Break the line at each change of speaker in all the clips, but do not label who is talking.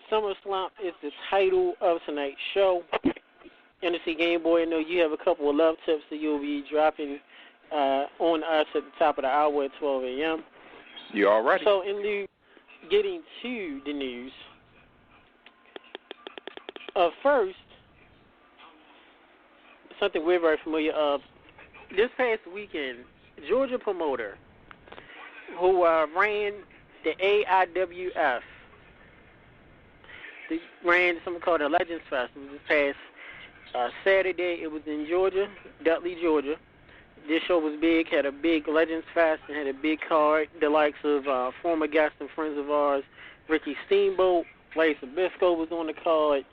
Summer Slump is the title of tonight's show. NSC Game Boy, I know you have a couple of love tips that you'll be dropping on us at the top of the hour at 12 a.m.
You all ready?
So, in lieu getting to the news, first, something we're very familiar of. This past weekend, Georgia promoter who ran the AIWF, they ran something called the Legends Festival this past Saturday. It was in Georgia, Dudley, Georgia. This show was big, had a big Legends Fest, and had a big card. The likes of former guests and friends of ours, Ricky Steamboat, Larry Sabisco was on the card,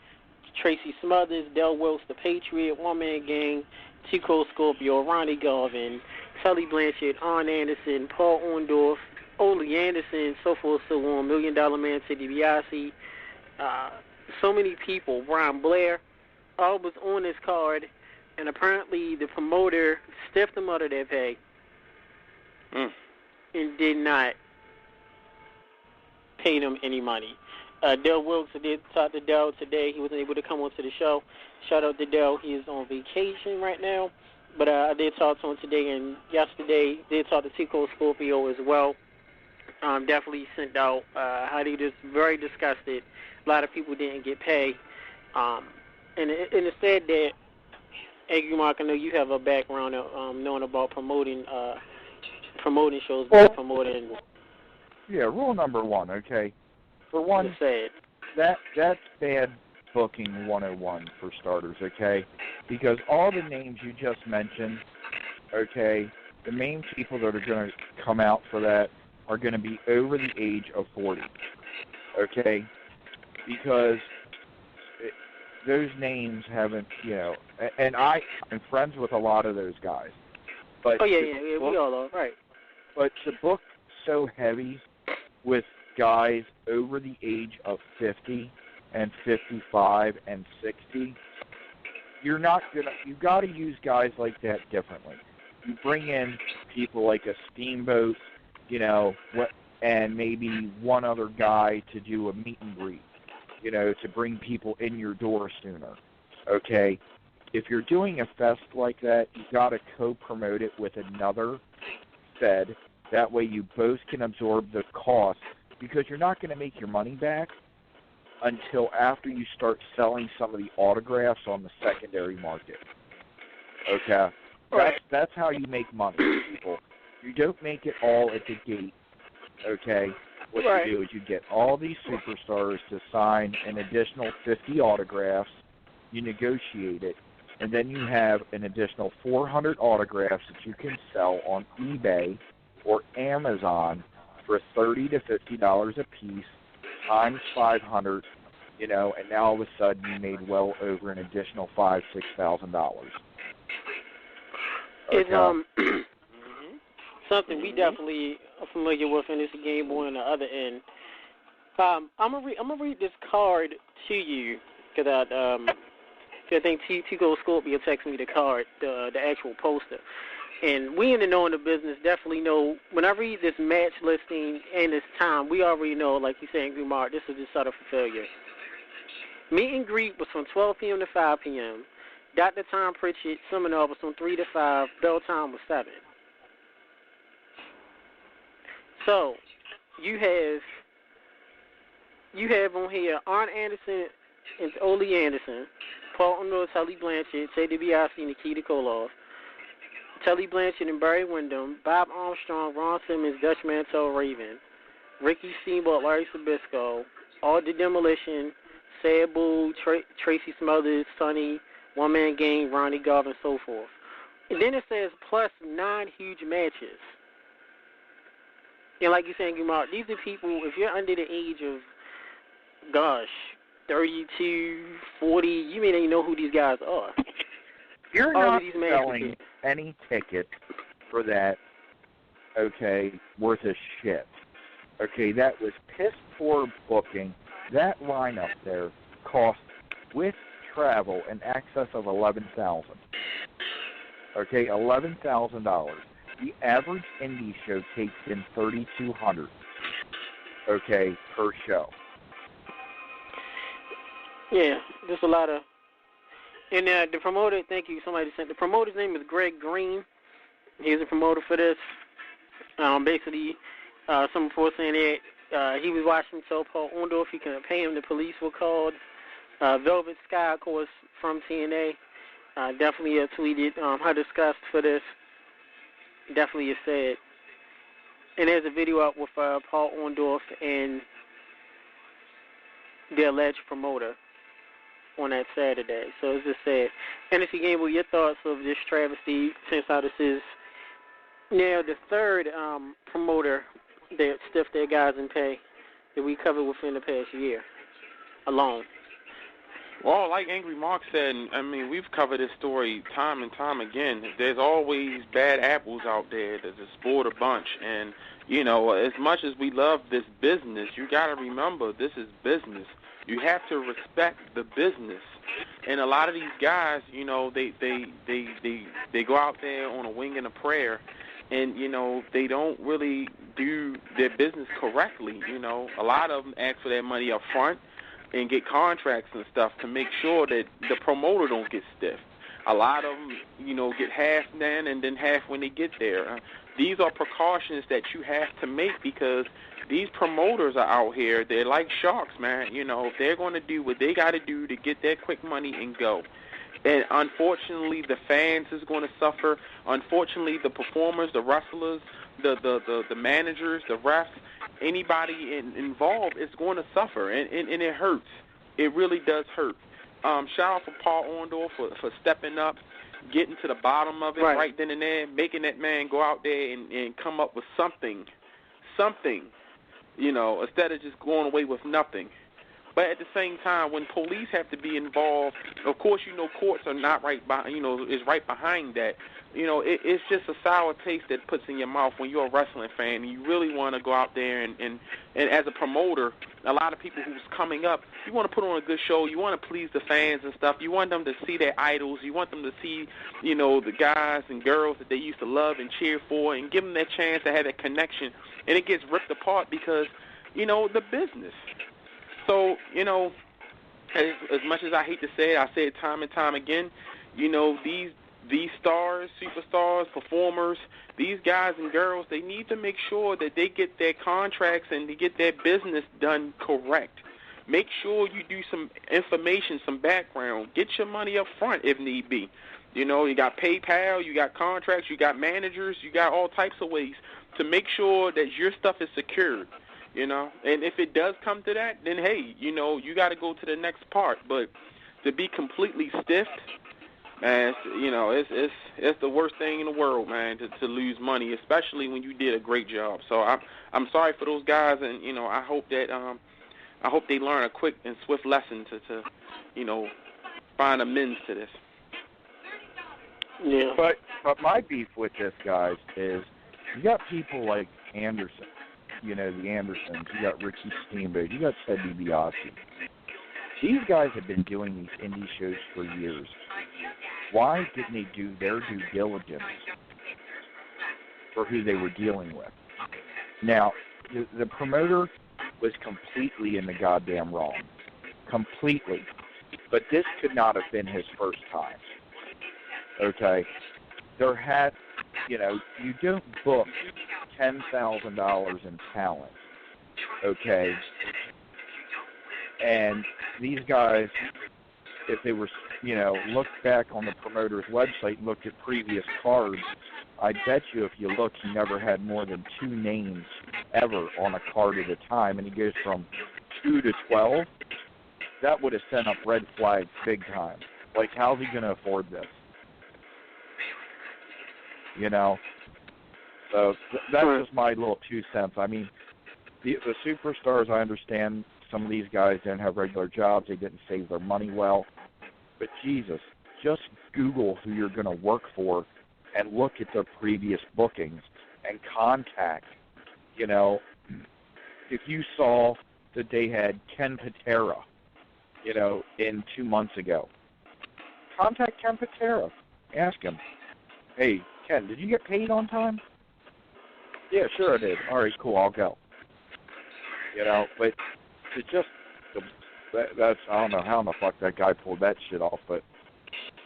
Tracy Smothers, Del Wilkes, the Patriot, One Man Gang, Tico Scorpio, Ronnie Garvin, Tully Blanchard, Arn Anderson, Paul Orndorff, Ole Anderson, so forth, so on, $1 Million Man, Teddy DiBiase, so many people, Brian Blair, all was on this card, and apparently the promoter stiffed them out of their pay and did not pay them any money. Del Wilkes, I did talk to Del today. He wasn't able to come onto the show. Shout out to Del. He is on vacation right now. But I did talk to him today and yesterday. Did talk to Tico Scorpio as well. Definitely sent out how they just very disgusted. A lot of people didn't get paid. And it said that, Aggie Mark, I know you have a background of knowing about promoting shows, promoting.
Yeah, rule number one, okay? For one, that's bad booking 101 for starters, okay? Because all the names you just mentioned, okay, the main people that are going to come out for that are going to be over the age of 40, okay? Because those names haven't, and I'm friends with a lot of those guys. But
we all are, right.
But to book so heavy with guys over the age of 50 and 55 and 60, you've got to use guys like that differently. You bring in people like a Steamboat, and maybe one other guy to do a meet and greet, to bring people in your door sooner, okay? If you're doing a fest like that, you got to co-promote it with another fed. That way you both can absorb the cost, because you're not going to make your money back until after you start selling some of the autographs on the secondary market. Okay? That's how you make money, people. You don't make it all at the gate, okay? What you do is you get all these superstars to sign an additional 50 autographs, you negotiate it, and then you have an additional 400 autographs that you can sell on eBay or Amazon for $30 to $50 a piece, times 500, and now all of a sudden you made well over an additional $5,000-$6,000.
It's something we definitely are familiar with, and it's a Game Boy on the other end. I'm gonna read this card to you because I think Tico Scorpio texted me the card, the actual poster. And we in the know in the business definitely know, when I read this match listing and this time, we already know, like you said, Angry Mark, this is just set up for failure. Meet and greet was from 12 p.m. to 5 p.m. Dr. Tom Pritchett seminar was from 3 to 5. Bell time was 7. So, you have on here Arn Anderson and Ole Anderson, Paul Orndorff, Tully Blanchard, Teddy DiBiase, and Nikita Koloff, Tully Blanchard and Barry Windham, Bob Armstrong, Ron Simmons, Dutch Mantel Raven, Ricky Steamboat, Larry Sabisco, All the Demolition, Sabu, Tracy Smothers, Sonny, One Man Gang, Ronnie Garvin, and so forth. And then it says plus 9 huge matches. And like you're saying, Mark, these are people, if you're under the age of, 32, 40, you may not even know who these guys are.
You're not selling any ticket for that, worth a shit. Okay, that was piss-poor booking. That lineup there cost, with travel, in excess of $11,000. Okay, $11,000. The average indie show takes in $3,200, per show.
Yeah, just a lot of. And the promoter, thank you, somebody sent. The promoter's name is Greg Green. He's a promoter for this. Basically, some reports saying that he was watching himself, Paul Orndorff. He couldn't pay him. The police were called. Velvet Sky, of course, from TNA, definitely tweeted her disgust for this. Definitely is sad. And there's a video out with Paul Orndorff and the alleged promoter on that Saturday. So it's just sad. Hennessy Gamble, your thoughts of this travesty, since how this is now the third promoter that stiffed their guys in pay that we covered within the past year alone.
Well, like Angry Mark said, I mean, we've covered this story time and time again. There's always bad apples out there that just spoil the bunch. And, you know, as much as we love this business, you got to remember this is business. You have to respect the business. And a lot of these guys, you know, they go out there on a wing and a prayer, and, you know, they don't really do their business correctly. You know, a lot of them ask for their money up front and get contracts and stuff to make sure that the promoter don't get stiff. A lot of them, you know, get half then and then half when they get there. These are precautions that you have to make because these promoters are out here. They're like sharks, man. You know, they're going to do what they got to do to get their quick money and go. And unfortunately, the fans is going to suffer. Unfortunately, the performers, the wrestlers, the managers, the refs, anybody involved is going to suffer, and it hurts. It really does hurt. Shout out for Paul Orndorff for stepping up, getting to the bottom of it right then and there, making that man go out there and come up with something, you know, instead of just going away with nothing. But at the same time, when police have to be involved, of course, you know, courts are not right behind, you know, is right behind that. You know, it's just a sour taste that puts in your mouth when you're a wrestling fan and you really want to go out there and as a promoter, a lot of people who's coming up, you want to put on a good show. You want to please the fans and stuff. You want them to see their idols. You want them to see, you know, the guys and girls that they used to love and cheer for and give them that chance to have that connection. And it gets ripped apart because, you know, the business. So, you know, as much as I hate to say it, I say it time and time again, you know, these stars, superstars, performers, these guys and girls, they need to make sure that they get their contracts and they get their business done correct. Make sure you do some information, some background. Get your money up front if need be. You know, you got PayPal, you got contracts, you got managers, you got all types of ways to make sure that your stuff is secured. You know, and if it does come to that, then hey, you know, you got to go to the next part. But to be completely stiffed, man, you know, it's the worst thing in the world, man, to lose money, especially when you did a great job. So I'm sorry for those guys, and you know, I hope they learn a quick and swift lesson to you know, find amends to this.
Yeah. But my beef with this, guys, is you got people like Anderson. You know, the Andersons, you got Ricky Steamboat, you got Ted DiBiase. These guys have been doing these indie shows for years. Why didn't they do their due diligence for who they were dealing with? Now, the promoter was completely in the goddamn wrong. Completely. But this could not have been his first time. Okay? There had, you know, you don't book $10,000 in talent, okay? And these guys, if they were, you know, looked back on the promoter's website and looked at previous cards, I bet you if you look, he never had more than 2 names ever on a card at a time, and he goes from 2 to 12. That would have sent up red flags big time. Like, how's he going to afford this? You know? So that's just my little 2 cents. I mean, the superstars, I understand some of these guys didn't have regular jobs. They didn't save their money well. But, Jesus, just Google who you're going to work for and look at their previous bookings and contact. You know, if you saw that they had Ken Patera, you know, in 2 months ago, contact Ken Patera. Ask him, hey, Ken, did you get paid on time? Yeah, sure I did. All right, cool, I'll go. You know, but to just that's I don't know how in the fuck that guy pulled that shit off, but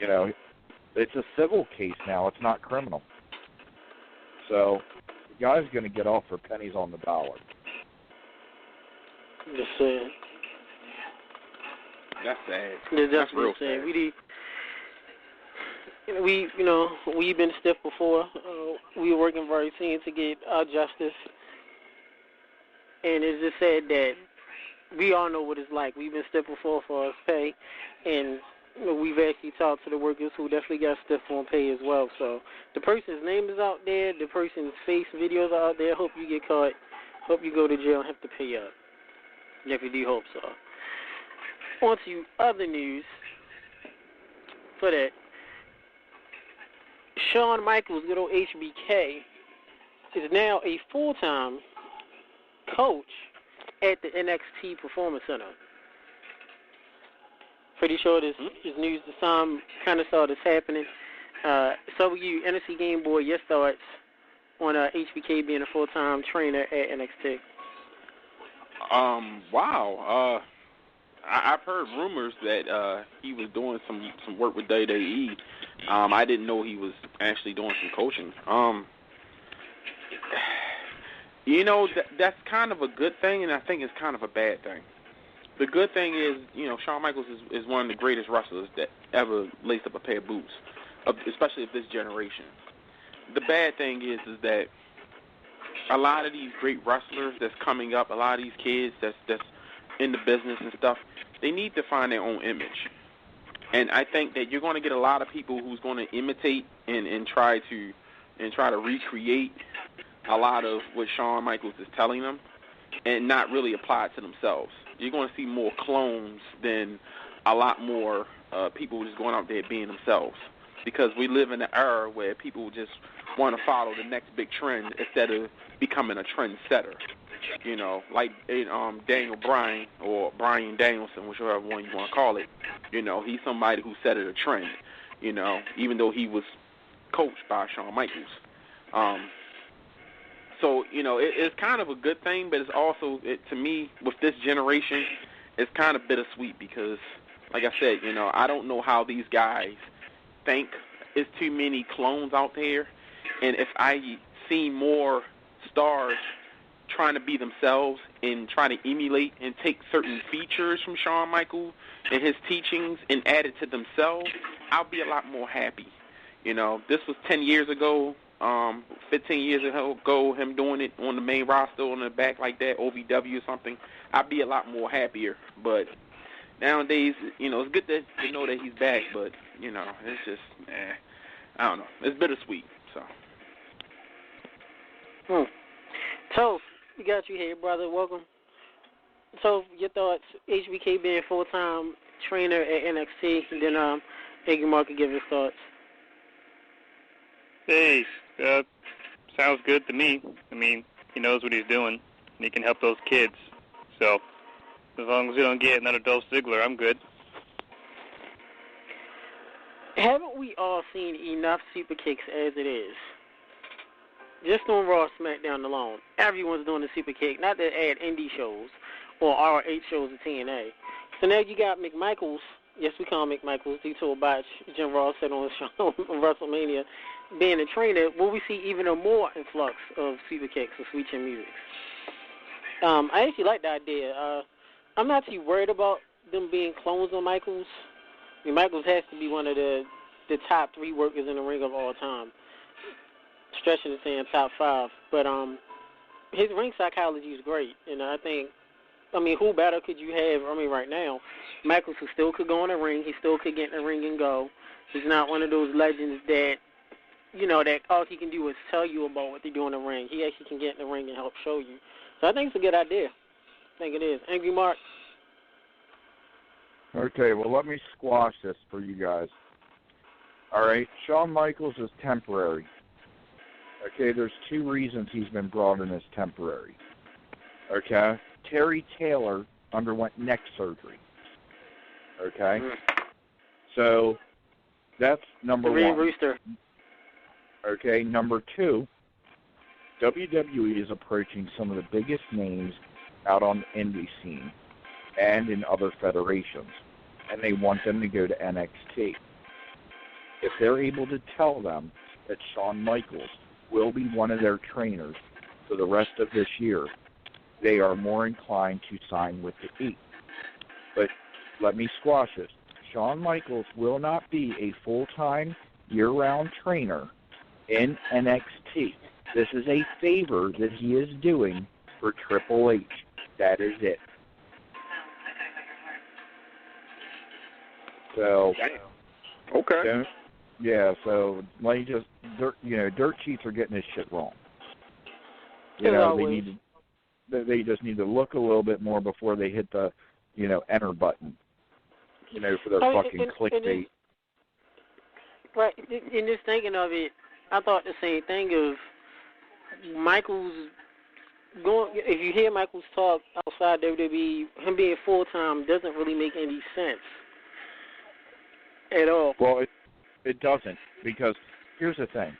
it's a civil case now. It's not criminal. So the guy's going to get off for pennies on the dollar.
Just saying.
That's sad.
That's
real
sad.
sad.
We've been stiff before. We were working very soon to get our justice. And it's just sad that we all know what it's like. We've been stiff before for our pay. And we've actually talked to the workers who definitely got stiff on pay as well. So the person's name is out there. The person's face videos are out there. Hope you get caught. Hope you go to jail and have to pay up. Definitely do hope so. On to other news. For that, Shawn Michaels, good old HBK, is now a full-time coach at the NXT Performance Center. Pretty sure this is news to some. Kind of saw this happening. So you, NXT Game Boy, your thoughts on HBK being a full-time trainer at NXT?
Wow. I've heard rumors that he was doing some work with WWE. I didn't know he was actually doing some coaching. That's kind of a good thing, and I think it's kind of a bad thing. The good thing is, Shawn Michaels is one of the greatest wrestlers that ever laced up a pair of boots, especially of this generation. The bad thing is that a lot of these great wrestlers that's coming up, a lot of these kids that's in the business and stuff, they need to find their own image. And I think that you're going to get a lot of people who's going to imitate and try to recreate a lot of what Shawn Michaels is telling them and not really apply it to themselves. You're going to see more clones than a lot more people just going out there being themselves, because we live in an era where people just want to follow the next big trend instead of becoming a trendsetter. Like Daniel Bryan or Bryan Danielson, whichever one you want to call it. He's somebody who set it a trend, even though he was coached by Shawn Michaels. So, it's kind of a good thing, but it's also, to me, with this generation, it's kind of bittersweet because, like I said, I don't know how these guys think. It's too many clones out there, and if I see more stars trying to be themselves and trying to emulate and take certain features from Shawn Michaels and his teachings and add it to themselves, I'll be a lot more happy. This was 10 years ago. 15 years ago, him doing it on the main roster on the back like that, OVW or something, I'd be a lot more happier. But nowadays, it's good to know that he's back, but, it's just, I don't know. It's bittersweet, so.
So, we got you here, brother. Welcome. So, your thoughts, HBK being full-time trainer at NXT, and then Iggy Mark can give his thoughts.
Hey, sounds good to me. I mean, he knows what he's doing, and he can help those kids. So, as long as we don't get another Dolph Ziggler, I'm good.
Haven't we all seen enough super kicks as it is? Just on Raw, SmackDown alone, everyone's doing the super kick, not to add indie shows or RH shows of TNA. So now you got McMichaels, yes, we call him McMichaels, due to a botch Jim Ross said on his show on WrestleMania, being a trainer. Will we see even a more influx of super kicks and sweet chin music? I actually like the idea. I'm not too worried about them being clones of Michaels. I mean, Michaels has to be one of the top 3 workers in the ring of all time. Stretching to saying top 5. But his ring psychology is great. And I think, who better could you have? Right now, Michaels, who still could go in the ring. He still could get in the ring and go. He's not one of those legends that, that all he can do is tell you about what they do in the ring. He actually can get in the ring and help show you. So I think it's a good idea. I think it is. Angry Mark?
Okay, well, let me squash this for you guys. All right, Shawn Michaels is temporary. Okay, there's 2 reasons he's been brought in as temporary. Okay? Terry Taylor underwent neck surgery. Okay? So, that's number 1.
Rooster.
Okay, number 2, WWE is approaching some of the biggest names out on the indie scene. and in other federations, and they want them to go to NXT. If they're able to tell them that Shawn Michaels will be one of their trainers for the rest of this year, they are more inclined to sign with the E. But let me squash this. Shawn Michaels will not be a full-time, year-round trainer in NXT. This is a favor that he is doing for Triple H. That is it. So,
okay.
Yeah, so like just dirt sheets are getting this shit wrong. They just need to look a little bit more before they hit the enter button. For their fucking clickbait.
Right, in just thinking of it, I thought the same thing of Michaels going. If you hear Michaels talk outside WWE, him being full time doesn't really make any sense at all.
Well, it doesn't, because here's the thing: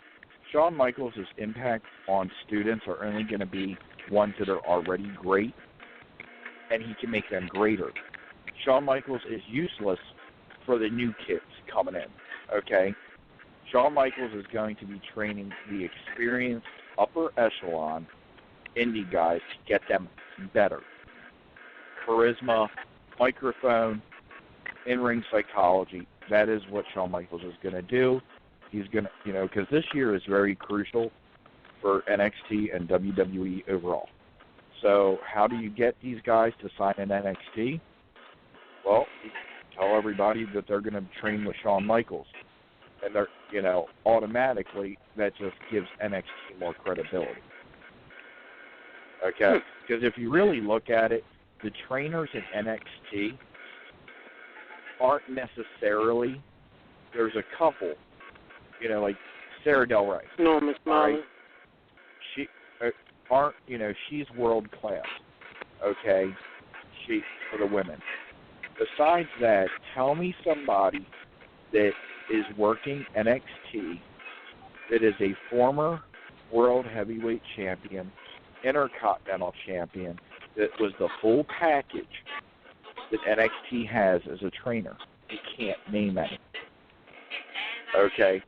Shawn Michaels' impact on students are only going to be ones that are already great, and he can make them greater. Shawn Michaels is useless for the new kids coming in, okay? Shawn Michaels is going to be training the experienced upper echelon indie guys to get them better. Charisma, microphone, in-ring psychology, that is what Shawn Michaels is going to do. He's going to, because this year is very crucial for NXT and WWE overall. So how do you get these guys to sign in NXT? Well, you tell everybody that they're going to train with Shawn Michaels. And they're, automatically that just gives NXT more credibility. Okay? Because if you really look at it, the trainers in NXT aren't necessarily, there's a couple, like Sarah Del Rey.
No, Miss Molly.
Right? She's world class, okay? For the women. Besides that, tell me somebody that is working NXT that is a former world heavyweight champion, intercontinental champion, that was the full package that NXT has as a trainer. You can't name any. Okay?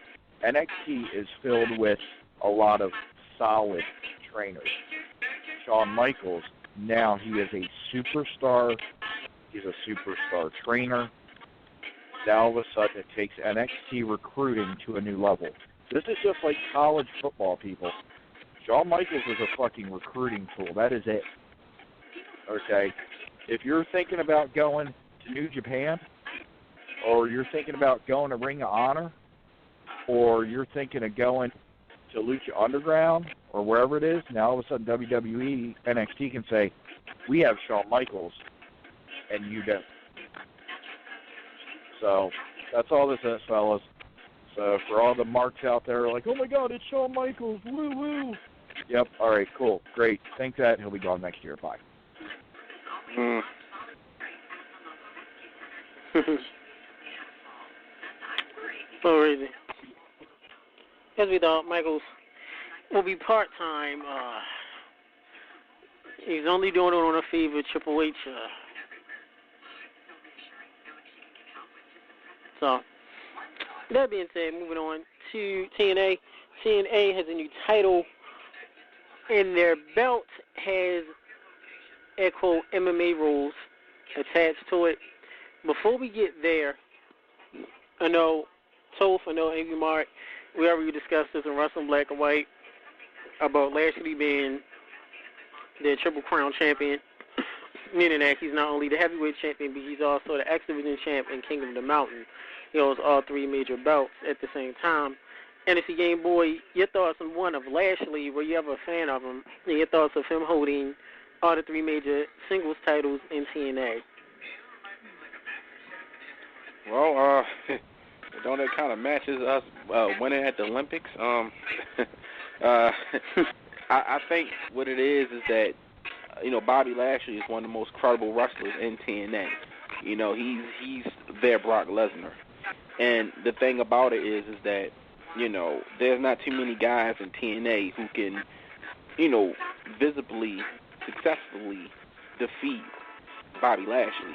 NXT is filled with a lot of solid trainers. Shawn Michaels, now he is a superstar. He's a superstar trainer. Now all of a sudden it takes NXT recruiting to a new level. This is just like college football, people. Shawn Michaels is a fucking recruiting tool. That is it. Okay? If you're thinking about going to New Japan, or you're thinking about going to Ring of Honor, or you're thinking of going to Lucha Underground, or wherever it is, now all of a sudden WWE, NXT can say, we have Shawn Michaels, and you don't. So that's all this is, fellas. So for all the marks out there like, oh my God, it's Shawn Michaels, woo woo. Yep, all right, cool, great. Think that, he'll be gone next year. Bye.
Alrighty. As we thought, Michaels will be part-time. He's only doing it on a favor, Triple H. So, that being said, moving on to TNA. TNA has a new title, and their belt has, air quote, MMA rules attached to it. Before we get there, I know Toph, I know Angry Mark, we already discussed this in Wrestling Black and White about Lashley being the Triple Crown champion, meaning that he's not only the heavyweight champion, but he's also the X Division champ and King of the Mountain. He holds all three major belts at the same time. And if you Game Boy, your thoughts on one of Lashley, were you ever a fan of him, and your thoughts of him holding all the three major singles titles in TNA?
Well, don't that kind of matches us winning at the Olympics? I think what it is that, Bobby Lashley is one of the most credible wrestlers in TNA. He's their Brock Lesnar. And the thing about it is that, there's not too many guys in TNA who can, visibly, successfully defeat Bobby Lashley.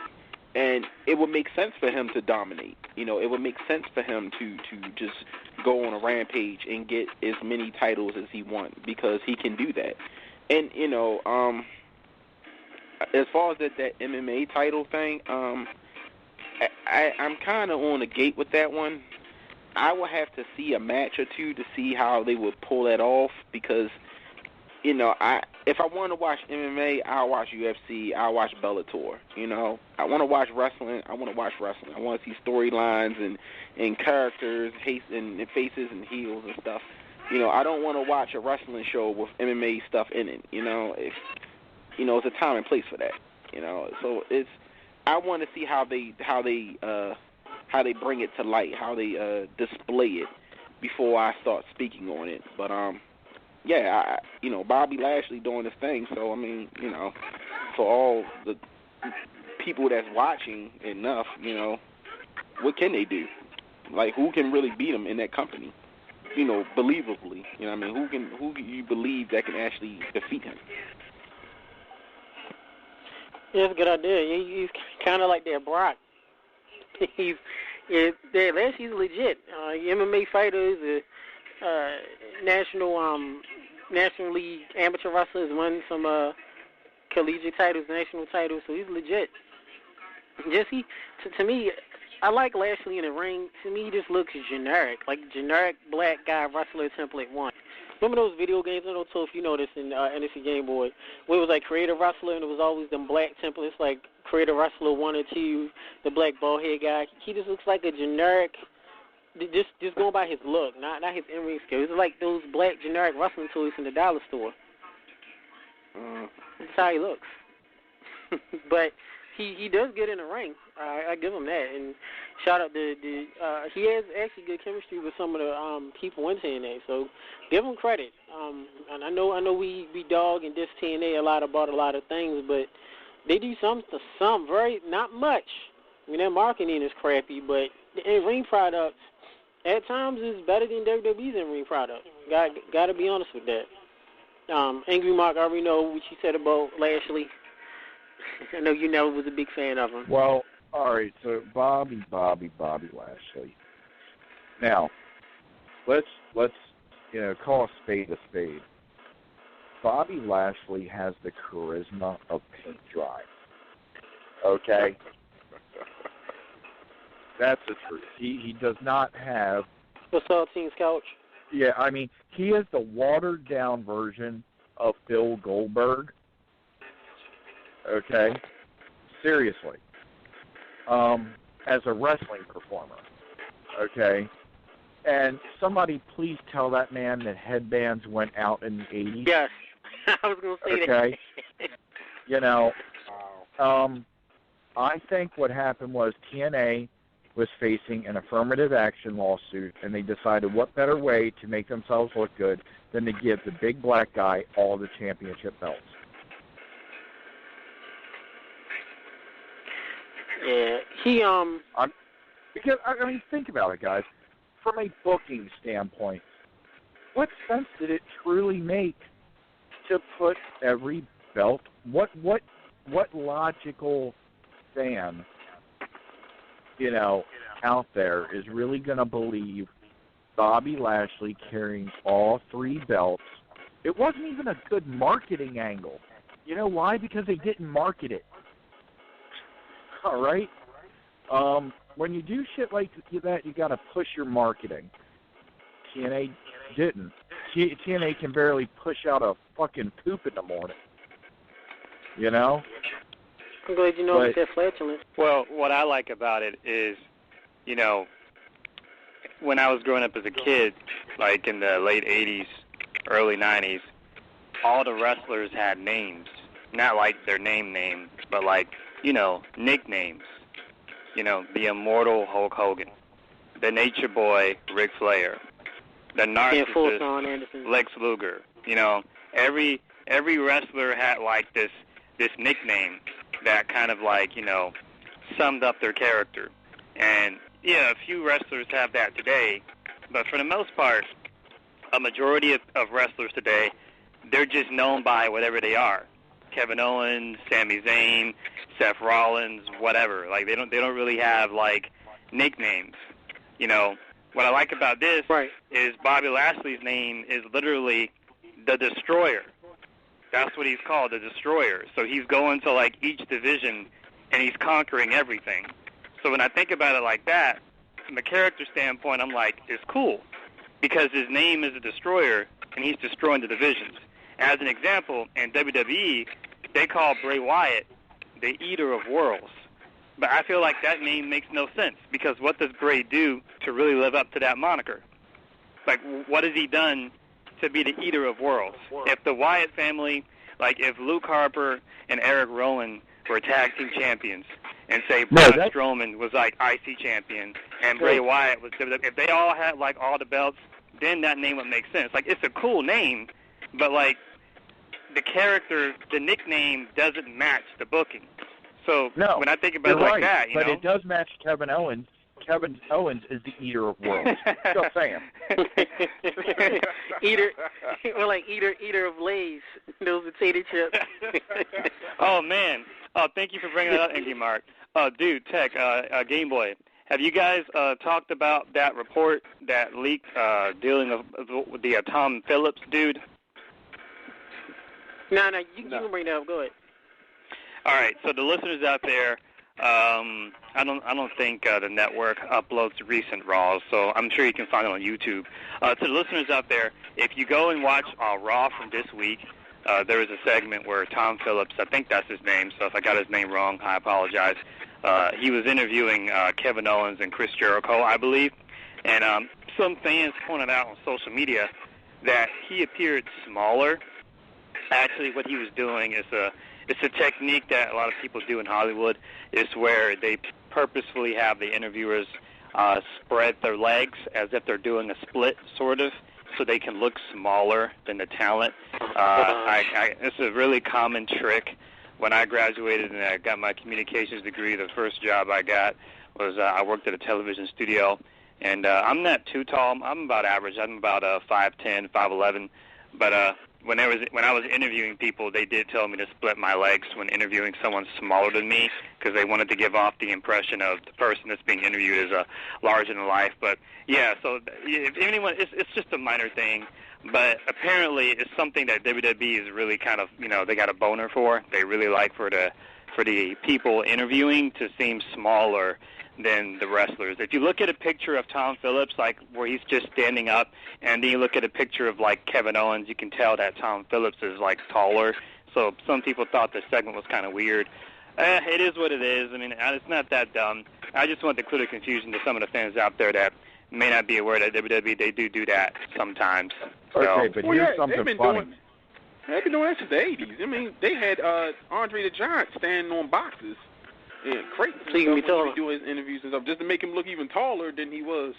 And it would make sense for him to dominate. It would make sense for him to just go on a rampage and get as many titles as he wants, because he can do that. And, as far as that MMA title thing, I'm kind of on the gate with that one. I will have to see a match or two to see how they would pull that off, because, if I want to watch MMA, I'll watch UFC, I'll watch Bellator. I want to watch wrestling, I want to see storylines and characters and faces and heels and stuff. I don't want to watch a wrestling show with MMA stuff in it. It's a time and place for that. So I want to see how they bring it to light, how they display it before I start speaking on it. But Bobby Lashley doing his thing. So I mean, for all the people that's watching enough, what can they do? Like, who can really beat him in that company? Believably. Who do you believe that can actually defeat him?
Yeah, that's a good idea. He's kind of like that Brock. Lashley's legit. MMA fighter, is a National League amateur wrestler, has won some collegiate titles, national titles, so he's legit. To me, I like Lashley in the ring. To me, he just looks generic, like generic black guy wrestler template one. Remember those video games? I don't know if you know this in NSC Game Boy, where it was like creative wrestler and it was always them black templates, like creative wrestler 1 or 2, the black bald head guy. He just looks like a generic. Just going by his look, not his in-ring skills. It's like those black generic wrestling toys in the dollar store. That's how he looks. But he does get in the ring. I give him that. And shout out to he has actually good chemistry with some of the people in TNA. So give him credit. And I know we dog and diss TNA a lot about a lot of things, but they do some very not much. I mean, their marketing is crappy, but the in-ring products at times is better than WWE's in-ring product. Got to be honest with that. Angry Mark, I already know what you said about Lashley. I know you never was a big fan of him.
Well, all right, so Bobby Lashley. Now, let's call a spade a spade. Bobby Lashley has the charisma of paint dry. Okay? That's the truth. He does not have
the Saltines couch.
Yeah, I mean, he is the watered-down version of Bill Goldberg. Okay? Seriously. As a wrestling performer. Okay? And somebody please tell that man that headbands went out in the 80s.
Yes. I was going to say
okay?
that.
I think what happened was TNA was facing an affirmative action lawsuit, and they decided what better way to make themselves look good than to give the big black guy all the championship belts.
Yeah,
because I mean, think about it, guys. From a booking standpoint, what sense did it truly make to put every belt? What logical fan, out there is really going to believe Bobby Lashley carrying all 3 belts? It wasn't even a good marketing angle. You know why? Because they didn't market it. All right? When you do shit like that, you got to push your marketing. TNA didn't. TNA can barely push out a fucking poop in the morning.
I'm glad you know it's that flatulent.
Well, what I like about it is, when I was growing up as a kid, like in the late 80s, early 90s, all the wrestlers had names. Not like their name, but like, nicknames. The Immortal Hulk Hogan, the Nature Boy Ric Flair, the Narcissist Lex Luger. Every wrestler had like this nickname that kind of like, summed up their character. And yeah, a few wrestlers have that today, but for the most part, a majority of wrestlers today, they're just known by whatever they are. Kevin Owens, Sami Zayn, Seth Rollins, whatever. Like they don't really have like nicknames. You know, what I like about this is Bobby Lashley's name is literally the Destroyer. That's what he's called, the Destroyer. So he's going to like each division and he's conquering everything. So when I think about it like that, from a character standpoint, I'm like, it's cool because his name is the Destroyer and he's destroying the divisions. As an example, in WWE, they call Bray Wyatt the Eater of Worlds. But I feel like that name makes no sense because what does Bray do to really live up to that moniker? Like, what has he done to be the Eater of Worlds? If the Wyatt family, like if Luke Harper and Eric Rowan were tag team champions, and say Braun Strowman was like IC champion, and Bray Wyatt was WWE, if they all had like all the belts, then that name would make sense. Like, it's a cool name, but like the character, the nickname doesn't match the booking. So when I think about it like that, you know,
it does match Kevin Owens. Kevin Owens is the Eater of Worlds. Still saying.
Eater of Lay's. Those potato chips.
Oh man! Oh, thank you for bringing that up, Angry Mark. Dude, Tech, Game Boy. Have you guys talked about that report that leaked dealing with the Tom Phillips dude?
No, you can bring that up. Go ahead.
All right, so the listeners out there, I don't think the network uploads recent Raws, so I'm sure you can find it on YouTube. To the listeners out there, if you go and watch Raw from this week, there was a segment where Tom Phillips, I think that's his name, so if I got his name wrong, I apologize. He was interviewing Kevin Owens and Chris Jericho, I believe, and some fans pointed out on social media that he appeared smaller. Actually, what he was doing is it's a technique that a lot of people do in Hollywood. It's where they purposefully have the interviewers spread their legs as if they're doing a split, sort of, so they can look smaller than the talent. It's a really common trick. When I graduated and I got my communications degree, the first job I got was I worked at a television studio. And I'm not too tall. I'm about average. I'm about 5'10", 5'11". But when I was interviewing people, they did tell me to split my legs when interviewing someone smaller than me because they wanted to give off the impression of the person that's being interviewed as larger than life. But yeah, so if anyone, it's just a minor thing. But apparently, it's something that WWE is really kind of, they got a boner for. They really like for the people interviewing to seem smaller than the wrestlers. If you look at a picture of Tom Phillips, like where he's just standing up, and then you look at a picture of like Kevin Owens, you can tell that Tom Phillips is like taller. So some people thought the segment was kind of weird. It is what it is. I mean, it's not that dumb. I just want to clear the confusion to some of the fans out there that may not be aware that WWE, they do that sometimes.
Okay, but here's something funny.
They've been doing that since the 80s. I mean, they had Andre the Giant standing on boxes and crates and stuff when he do his interviews and stuff, just to make him look even taller than he was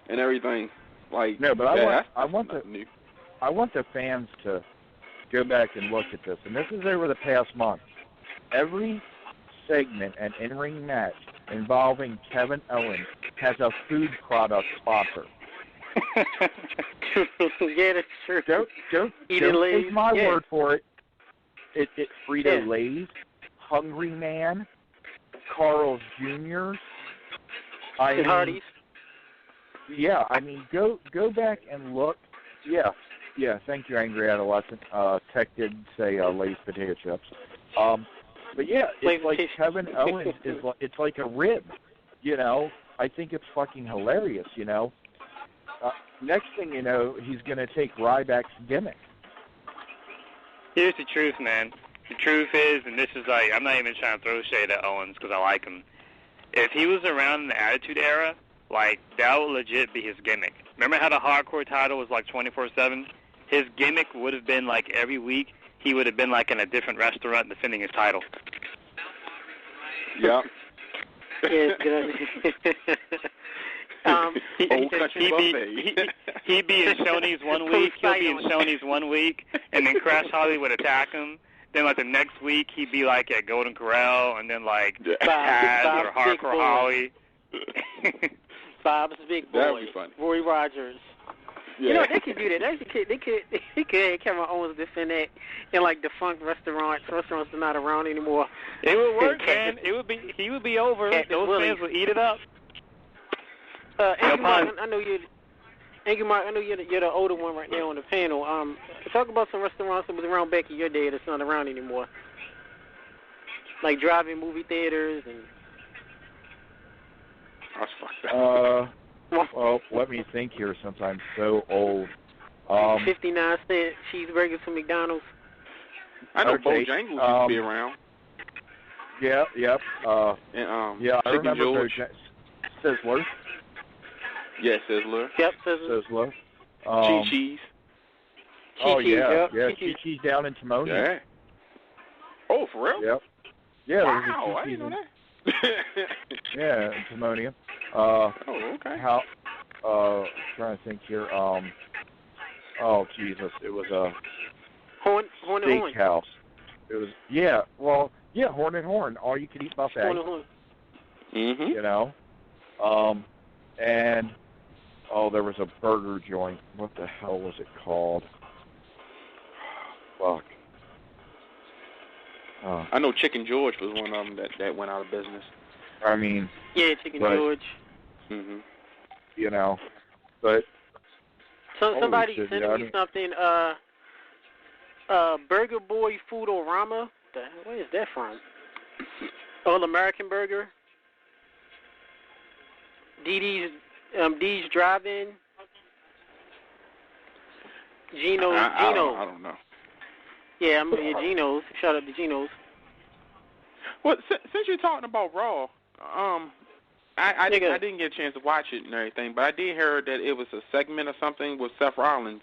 and everything. Like,
no, but I want the fans to go back and look at this, and this is over the past month. Every segment and in-ring match involving Kevin Owens has a food product sponsor.
Yeah, that's true.
Don't take my word for it. It's Frito-Lay's, Hungry Man, Carl's Jr.
And Hardee's.
Yeah, I mean, go back and look. Yeah. Thank you, Angry Adolescent. Tech did say Lay's potato chips. But yeah, it's like Kevin Owens it's like a rib. I think it's fucking hilarious. Next thing you know, he's going to take Ryback's gimmick.
Here's the truth, man. The truth is, and this is like, I'm not even trying to throw shade at Owens because I like him. If he was around in the Attitude Era, like, that would legit be his gimmick. Remember how the Hardcore title was like 24/7? His gimmick would have been like every week, he would have been like in a different restaurant defending his title.
Yep.
Yeah, good.
He'd be in Shoney's one week, he'll be in Shoney's one week, and then Crash Holly would attack him. Then, like, the next week, he'd be, like, at Golden Corral, and then, like, Taz or Hardcore Holly.
Bob's Big Boy.
That would be funny.
Roy Rogers. You know, they could do that. They could have Kevin Owens defend that in like defunct restaurants that are not around anymore.
It would work, man. He would be over. Those fans would eat it up.
Angry Mark, I know you're the older one right now on the panel. Talk about some restaurants that was around back in your day that's not around anymore, like drive-in movie theaters and.
That's fucked up.
Well, let me think here since I'm so old.
59-cent cheeseburgers from McDonald's.
I know
okay,
Bojangles used to be around.
Yeah, yep.
And
I remember
George.
Sizzler.
Yeah, Sizzler.
Yep, Sizzler.
Cheese.
Oh, yeah,
yep.
Cheese down in Timonium.
Yeah. Oh, for real?
Yep. Yeah,
wow, I
there's
didn't know that.
yeah, in Timonium.
Oh, okay.
Trying to think here. Oh, Jesus, it was a
Horn
steakhouse. It was, Horn and Horn, all you could eat buffet.
Horn and Horn.
Mm-hmm.
You know? And, there was a burger joint. What the hell was it called? Fuck.
I know Chicken George was one of them that went out of business.
I mean...
Yeah, Chicken George.
Mm-hmm.
You know, but...
Somebody sent me something, Burger Boy Foodorama. Where is that from? All American Burger. Dee's Drive-In. Geno's.
I don't know.
Yeah, Geno's. Shout out to Geno's.
Well, since you're talking about Raw, I didn't get a chance to watch it and everything, but I did hear that it was a segment or something with Seth Rollins.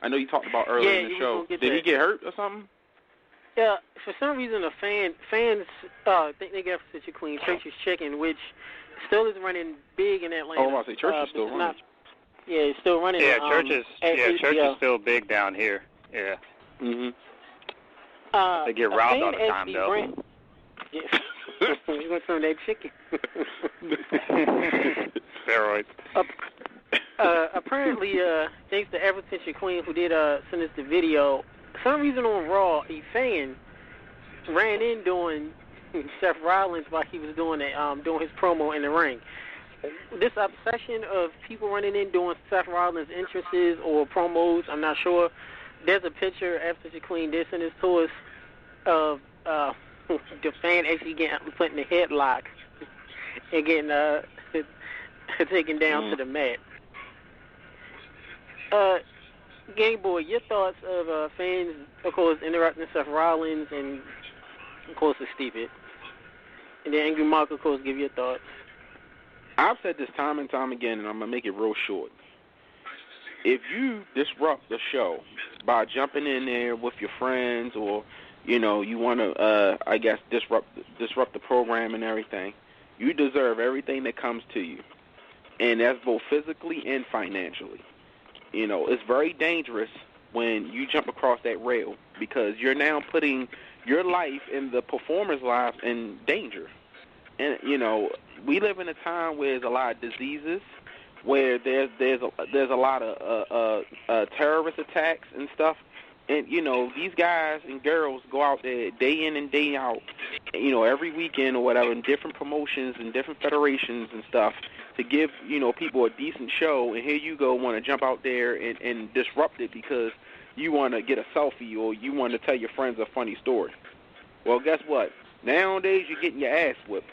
I know you talked about earlier in the show. Did he get hurt or something?
Yeah, for some reason the fans think they got such a clean Church's Chicken, which still is running big in Atlanta.
Oh, I was going to say Church is still running.
It's still running.
Yeah, Church is still big down here. Yeah.
Mhm.
They get robbed all the time, though.
You want some of that chicken?
Steroids.
Apparently, thanks to Everton Queen, who did send us the video, for some reason on Raw, a fan ran in doing Seth Rollins while he was doing his promo in the ring. This obsession of people running in doing Seth Rollins' entrances or promos, I'm not sure. There's a picture Everton Queen did send us to us of the fan actually getting put in the headlock and getting taken down to the mat. Game Boy, your thoughts of fans, of course, interrupting Seth Rollins, and of course it's stupid. And then Angry Mark, of course, give your thoughts.
I've said this time and time again, and I'm going to make it real short. If you disrupt the show by jumping in there with your friends, or you want to, disrupt the program and everything, you deserve everything that comes to you, and that's both physically and financially. It's very dangerous when you jump across that rail, because you're now putting your life and the performer's life in danger. And we live in a time where there's a lot of diseases, where there's a lot of terrorist attacks and stuff. And, these guys and girls go out there day in and day out, every weekend or whatever, in different promotions and different federations and stuff, to give, people a decent show. And here you go, want to jump out there and disrupt it because you want to get a selfie or you want to tell your friends a funny story. Well, guess what? Nowadays, you're getting your ass whipped.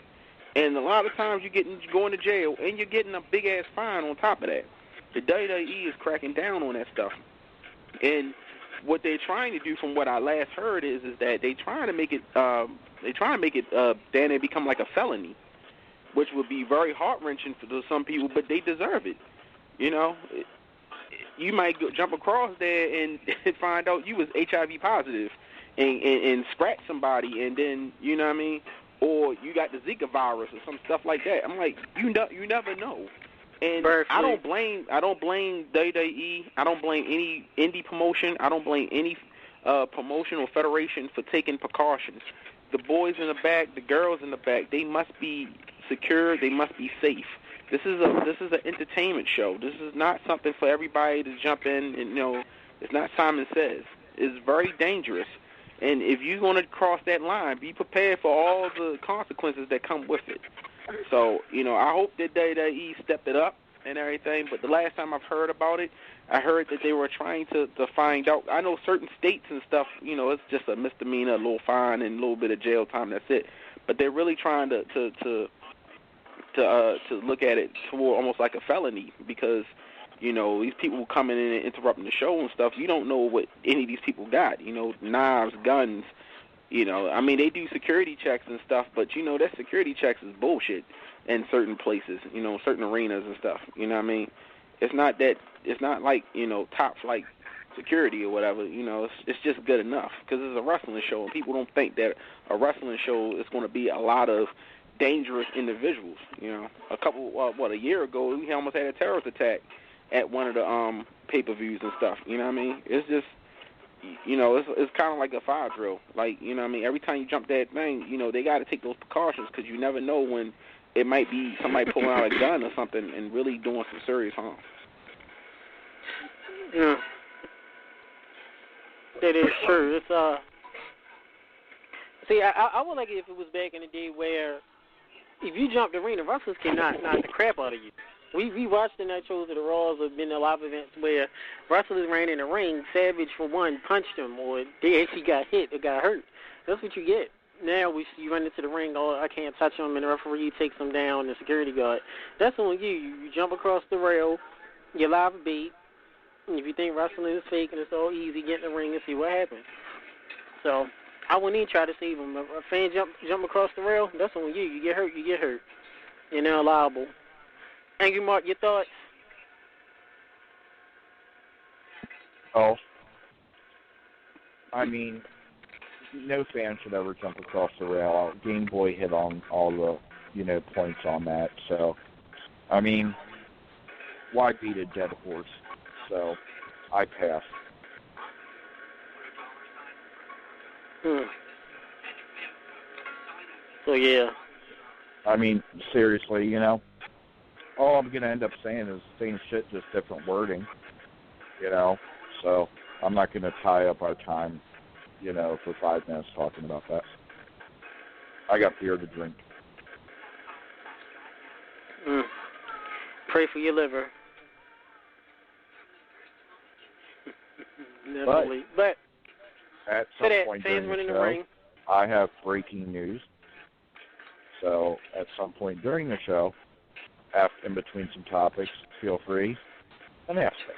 And a lot of times you're going to jail, and you're getting a big-ass fine on top of that. The WWE is cracking down on that stuff. And what they're trying to do, from what I last heard, is that they trying to make it then it become like a felony, which would be very heart-wrenching for some people, but they deserve it. You might jump across there and find out you was HIV positive and scratch somebody, and then, you know what I mean? Or you got the Zika virus or some stuff like that. I'm like, you never know. And I don't blame WWE. I don't blame any indie promotion. I don't blame any promotion or federation for taking precautions. The boys in the back, the girls in the back, they must be secure. They must be safe. This is an entertainment show. This is not something for everybody to jump in and, it's not Simon Says. It's very dangerous. And if you're going to cross that line, be prepared for all the consequences that come with it. So, I hope that he stepped it up and everything, but the last time I've heard about it, I heard that they were trying to find out. I know certain states and stuff, it's just a misdemeanor, a little fine, and a little bit of jail time, that's it. But they're really trying to look at it toward almost like a felony because, these people coming in and interrupting the show and stuff, you don't know what any of these people got, knives, guns, they do security checks and stuff, but, that security checks is bullshit in certain places, certain arenas and stuff, It's not like, top flight security or whatever, it's just good enough because it's a wrestling show and people don't think that a wrestling show is going to be a lot of dangerous individuals, a year ago we almost had a terrorist attack at one of the pay-per-views and stuff, It's just, it's kind of like a fire drill, like, every time you jump that thing, they got to take those precautions because you never know when it might be somebody pulling out a gun or something and really doing some serious harm.
Yeah, that is true. It's see, I would like it if it was back in the day where if you jump the ring, the wrestlers can knock the crap out of you. We watched the Nitros or the Raws or been in live events where wrestlers ran in the ring, Savage for one punched them or they actually got hit or got hurt. That's what you get. Now you run into the ring, I can't touch them, and the referee takes them down, the security guard. That's on you. You jump across the rail, you live a beat, and if you think wrestling is fake and it's all easy, get in the ring and see what happens. So I wouldn't even try to save them. A fan jump across the rail, that's on you. You get hurt, you get hurt. You're now liable. Angry Mark, your thoughts?
Oh, no fan should ever jump across the rail. Game Boy hit on all the, points on that. So, why beat a dead horse? So, I pass.
So, yeah.
Seriously, all I'm going to end up saying is the same shit, just different wording, So, I'm not going to tie up our time, for 5 minutes talking about that. I got beer to drink.
Pray for your liver. Definitely. But
at some point during the show, I have breaking news. So at some point during the show, in between some topics, feel free and ask me.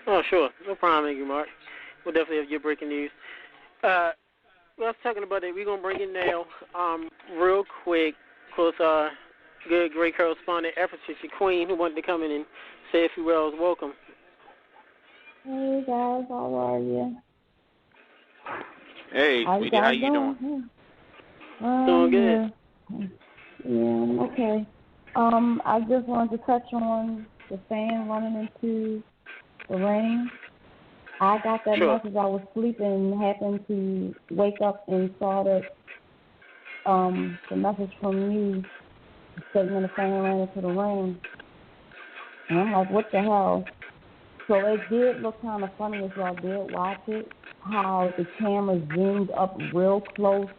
Oh, sure. No problem, Angry Mark. We'll definitely have your breaking news. Let's talking about it. We're going to bring it now real quick. Of course, good, great correspondent, Patricia Queen, who wanted to come in and say a few words. Welcome.
Hey, guys. How are you?
Hey, sweetie. How you doing?
Doing good.
Yeah, okay. I just wanted to touch on the fan running into the ring. I got that message. I was sleeping and happened to wake up and saw that the message from you saying when the fan ran into the ring. And I'm like, what the hell? So it did look kind of funny if y'all did watch it, how the camera zoomed up real close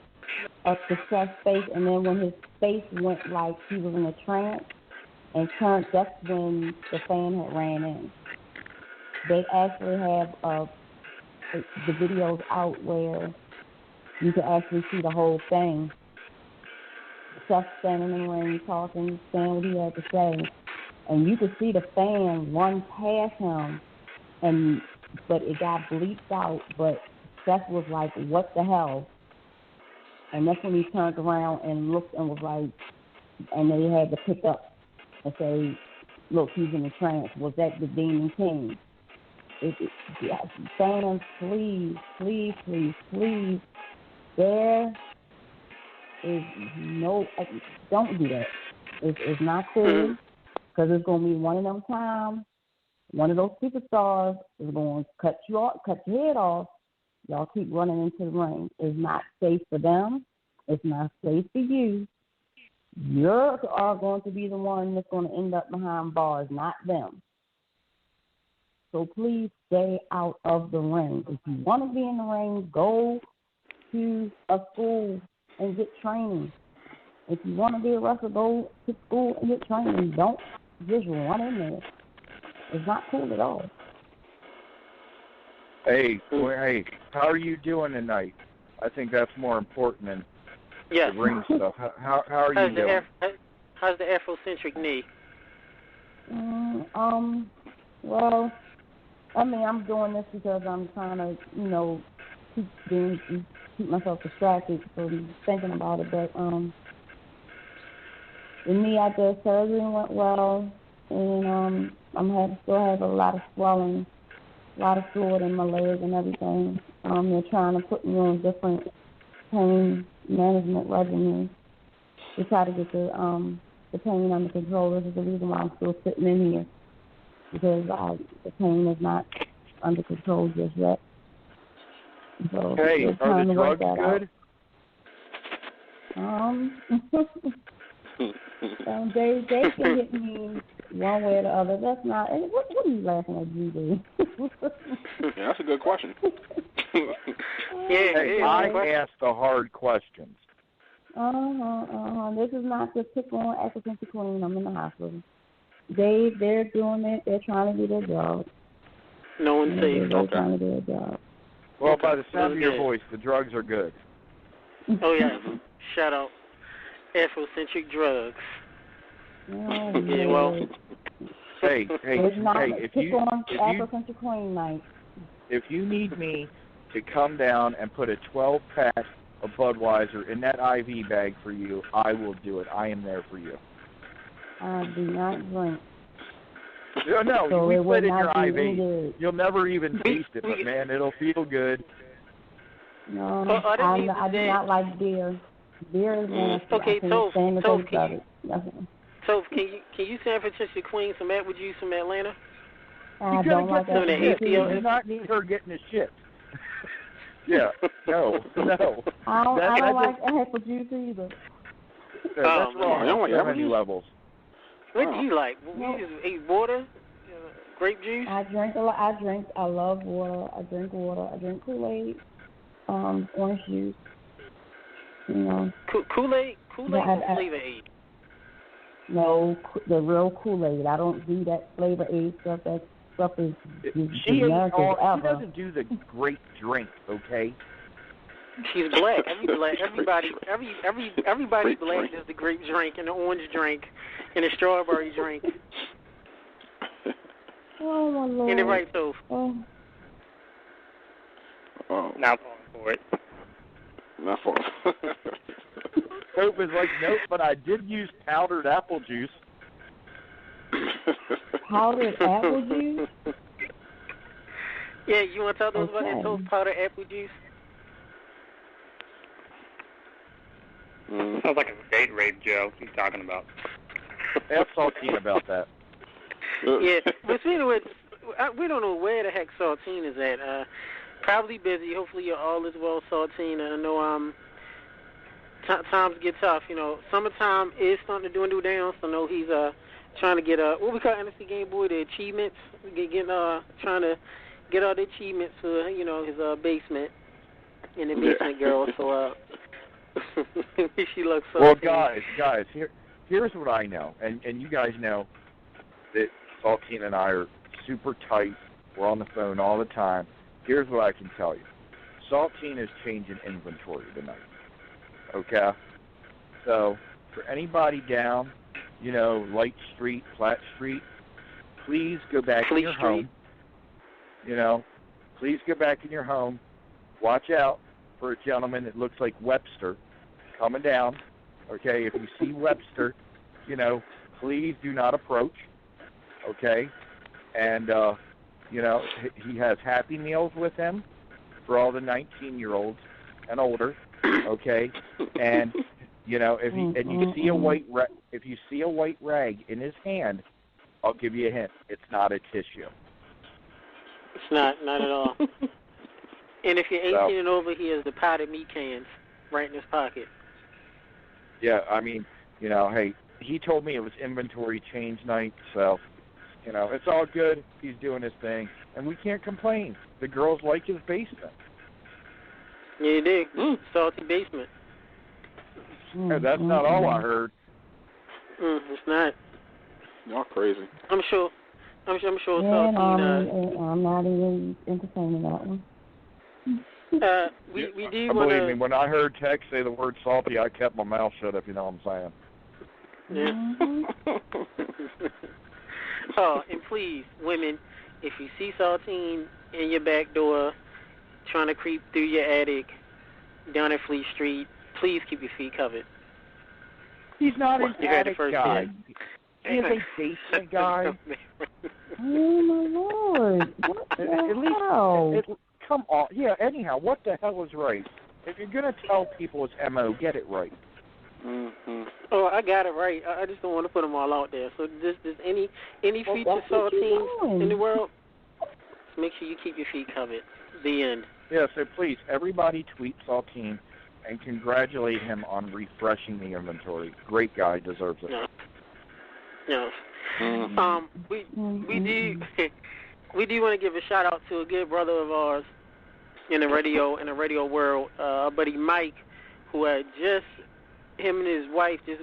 up to Seth's face, and then when his face went like he was in a trance and turned, that's when the fan had ran in. They actually have the videos out where you can actually see the whole thing. Seth standing in the ring talking, saying what he had to say, and you could see the fan run past him, but it got bleeped out, but Seth was like, what the hell? And that's when he turned around and looked and was like, and they had to pick up and say, look, he's in a trance. Was that the Demon King? Fans, please. There is no, don't do that. It's not cool, because it's going to be one of them times, one of those superstars is going to cut your head off. Y'all keep running into the ring. It's not safe for them. It's not safe for you. You are going to be the one that's going to end up behind bars, not them. So please stay out of the ring. If you want to be in the ring, go to a school and get training. If you want to be a wrestler, go to school and get training. Don't just run in there. It's not cool at all.
Hey, how are you doing tonight? I think that's more important than the ring stuff. How are you doing?
How's the Afrocentric knee?
Well, I mean, I'm doing this because I'm trying to, keep myself distracted from thinking about it. But with me, I did surgery and went well, and still have a lot of swelling, a lot of fluid in my legs and everything. They're trying to put me on different pain management regimens to try to get the pain under control. This is the reason why I'm still sitting in here, because the pain is not under control just yet. So
hey, are the drugs good?
They can hit me one way or the other. That's not. What are you laughing at, G-D?
Yeah, that's a good question.
Hey, I ask the hard questions.
This is not just pick on Accidental Queen. I'm in the hospital. They're doing it. They're trying to do their job.
No one's safe.
They're trying to do their job.
Well, by the sound of your voice, the drugs are good.
Oh, yeah. Shout out Afrocentric drugs.
Oh,
yeah, well.
Hey, if you
Afrocentric Queen night.
If you need me to come down and put a 12-pack of Budweiser in that IV bag for you, I will do it. I am there for you.
I do not drink.
No,
so
we put in your IV.
Good.
You'll never even taste it, but man, it'll feel good.
No, I do not like beer. Beer is nasty.
Okay, Toph, can you send Patricia Queen some apple juice from Atlanta?
I don't like apple juice.
You do not need her getting the shit. Yeah, no.
I don't like apple juice either.
That's wrong. On so many levels.
What do you like? You eat water? Grape juice?
I love water. I drink water. I drink Kool-Aid, orange juice.
Kool-Aid? Kool-Aid or Flavor Aid?
No, the real Kool-Aid. I don't do that Flavor Aid stuff. That stuff is
she doesn't do the grape drink, okay?
She's black. Everybody black does the grape drink and the orange drink and the strawberry drink.
Oh my Lord!
Get it right, Toph.
Oh. Not falling for it.
Not falling.
Toph is like, nope, but I did use powdered apple juice.
Powdered apple juice?
Yeah, you want to tell those about that Toph powdered apple juice?
Sounds like a date rape joke he's talking about.
Ask Saltine about that.
Yeah, but speaking of which, we don't know where the heck Saltine is at. Probably busy. Hopefully you're all as well, Saltine. I know times get tough. Summertime is starting to dwindle down, so I know he's trying to get what we call NFC Game Boy, the achievements. Trying to get all the achievements for his basement and the basement girl. So she looks so.
Well, guys, here's what I know, and you guys know that Saltine and I are super tight. We're on the phone all the time. Here's what I can tell you. Saltine is changing inventory tonight. Okay? So, for anybody down, Light Street, Platt Street, please go back in your home. Please go back in your home. Watch out for a gentleman that looks like Webster coming down. Okay? If you see Webster, please do not approach. Okay? And, he has Happy Meals with him for all the 19-year-olds and older. Okay? And, if you see a white rag in his hand, I'll give you a hint. It's not a tissue.
It's not at all. And if you're 18 and over, he has the powdered meat cans right in his pocket.
Yeah, I mean, Hey, he told me it was inventory change night, so, it's all good. He's doing his thing, and we can't complain. The girls like his basement.
Yeah, you do. Salty basement.
Hey, that's not all I heard.
It's not.
Y'all crazy.
I'm sure.
Yeah,
Salty.
I'm not even entertaining that one.
We do want
Believe me, when I heard Tex say the word salty, I kept my mouth shut, if you know what I'm saying.
Yeah. Oh, and please, women, if you see Saltine in your back door trying to creep through your attic down at Fleet Street, please keep your feet covered.
He's not an attic guy.
He
is a basement guy.
Oh, my Lord. What the hell?
Come on. Yeah, anyhow, what the hell is right? If you're going to tell people it's M.O., get it right.
Mm-hmm. Oh, I got it right. I just don't want to put them all out there. So does any future Saltines in the world, make sure you keep your feet covered. The end.
Yeah, so please, everybody tweet Saltine and congratulate him on refreshing the inventory. Great guy, deserves it.
No. We do want to give a shout out to a good brother of ours in the radio world, our buddy Mike, who had him and his wife just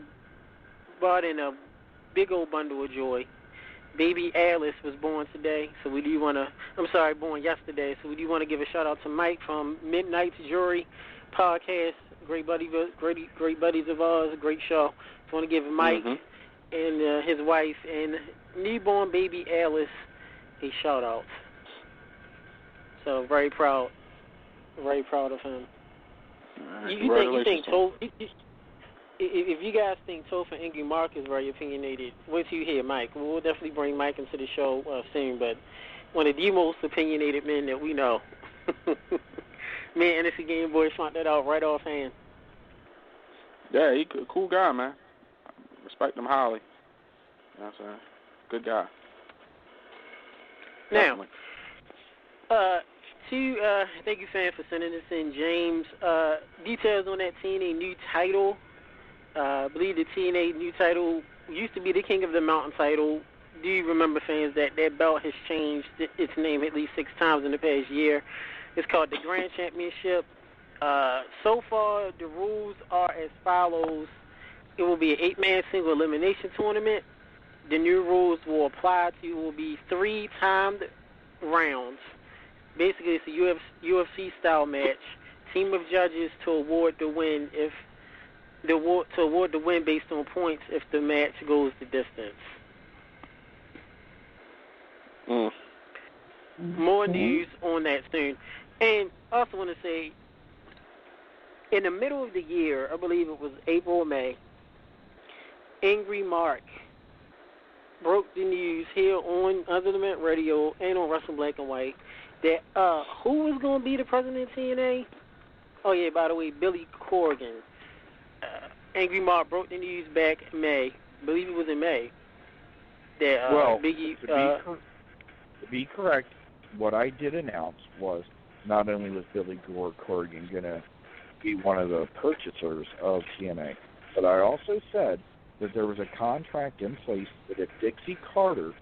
brought in a big old bundle of joy. Baby Alice was born today, so we do want to. Born yesterday, so we do want to give a shout out to Mike from Midnight's Jury podcast. Great buddies of ours, great show. So I want to give Mike and his wife and newborn baby Alice a shout out. So very proud of him. You think if you guys think Toph and Ingrid Mark is very opinionated, wait till you hear Mike. We'll definitely bring Mike into the show soon, but one of the most opinionated men that we know. Me and NSC Game Boy found that out right offhand.
Yeah, he's a cool guy, man. Respect him highly. You know what I'm saying? Good guy.
Now, thank you, fan, for sending this in, James. Details on that TNA new title. I believe the TNA new title used to be the King of the Mountain title. Do you remember, fans, that belt has changed its name at least 6 times in the past year? It's called the Grand Championship. So far, the rules are as follows. It will be an 8-man single elimination tournament. The new rules will apply to will be 3 timed rounds. Basically, it's a UFC-style match. Team of judges to award the win based on points if the match goes the distance. More news on that soon. And I also want to say, in the middle of the year, I believe it was April or May, Angry Mark broke the news here on Under the Mat Radio and on Wrestling Black and White that who was going to be the president of TNA? Oh, yeah, by the way, Billy Corgan. Angry Mark broke the news back in May. I believe it was in May. That Biggie...
to be correct, what I did announce was not only was Billy Corgan going to be one of the purchasers of TNA, but I also said that there was a contract in place that if Dixie Carter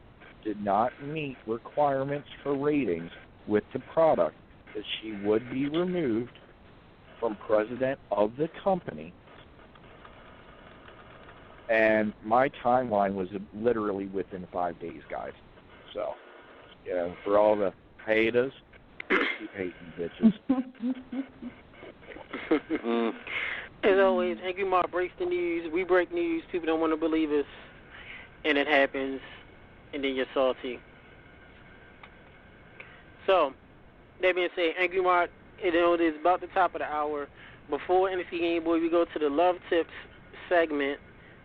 did not meet requirements for ratings with the product, that she would be removed from president of the company. And my timeline was literally within 5 days, guys. So, for all the haters, keep hating, bitches.
As always, Angry Mark breaks the news. We break news. People don't want to believe us. And it happens. And then you're salty. So, that being said, Angry Mark, it is about the top of the hour. Before NXT Game Boy, we go to the Love Tips segment.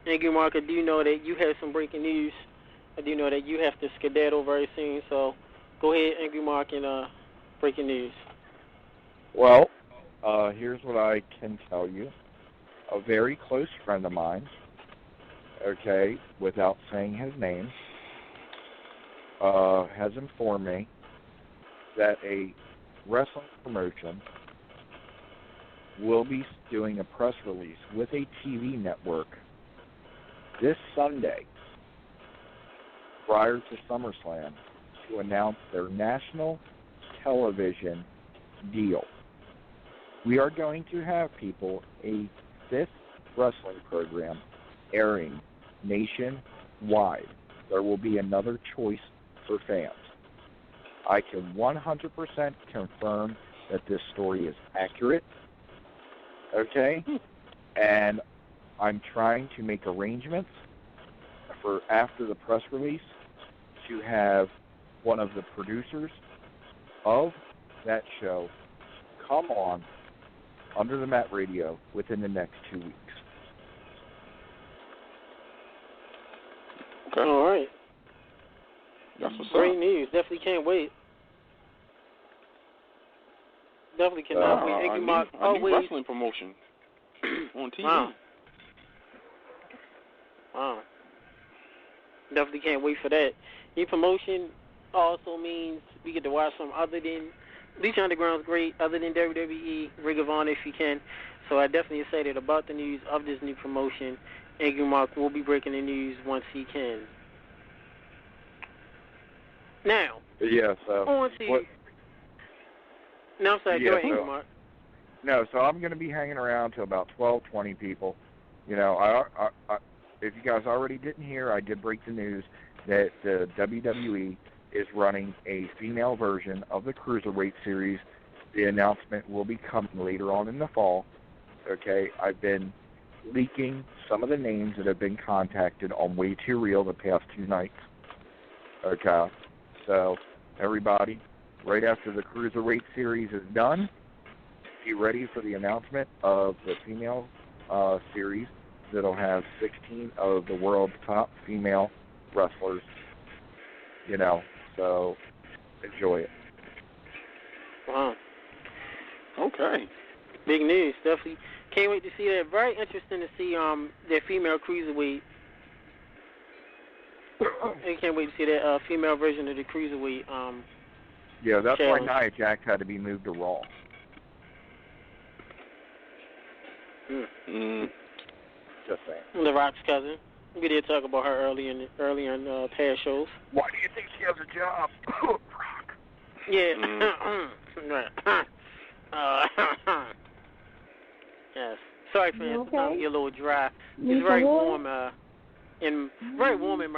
Angry Mark, I do know that you have some breaking news. I do know that you have to skedaddle very soon. So, go ahead, Angry Mark, and breaking news.
Well, here's what I can tell you. A very close friend of mine, without saying his name, has informed me that a wrestling promotion will be doing a press release with a TV network this Sunday, prior to SummerSlam, to announce their national television deal. We are going to have people a 5th wrestling program airing nationwide. There will be another choice for fans. I can 100% confirm that this story is accurate, okay? And I'm trying to make arrangements for after the press release to have one of the producers of that show come on Under the Mat Radio within the next 2 weeks.
Okay.
All right.
That's what's
Great
up.
news. Definitely can't wait. Definitely cannot wait.
A new wrestling promotion on TV.
Wow. Definitely can't wait for that. New promotion also means we get to watch some other than Lucha Underground's great, other than WWE, Ring of Honor if you can. So I definitely excited about the news of this new promotion. Angry Mark will be breaking the news once he can. Now,
Yeah, so
on to
what,
no, I'm sorry,
yeah,
go ahead,
so,
Angry Mark.
No, so I'm going to be hanging around to about 12, 20 people. You know, I if you guys already didn't hear, I did break the news that the WWE is running a female version of the Cruiserweight series. The announcement will be coming later on in the fall. Okay, I've been leaking some of the names that have been contacted on Way Too Real the past 2 nights. Okay, so everybody, right after the Cruiserweight series is done, be ready for the announcement of the female series that'll have 16 of the world's top female wrestlers. You know, so enjoy it.
Wow.
Okay.
Big news, definitely. Can't wait to see that. Very interesting to see their female cruiserweight. I can't wait to see that female version of the cruiserweight.
Yeah, that's
challenge.
why Nia Jax had to be moved to Raw. Just saying.
The Rock's cousin. We did talk about her early in past shows.
Why do you think she has a job? Rock.
Yeah. Right. Yes. Sorry for
You okay?
your little dry.
Need
It's very
some
warm
water?
in very warm in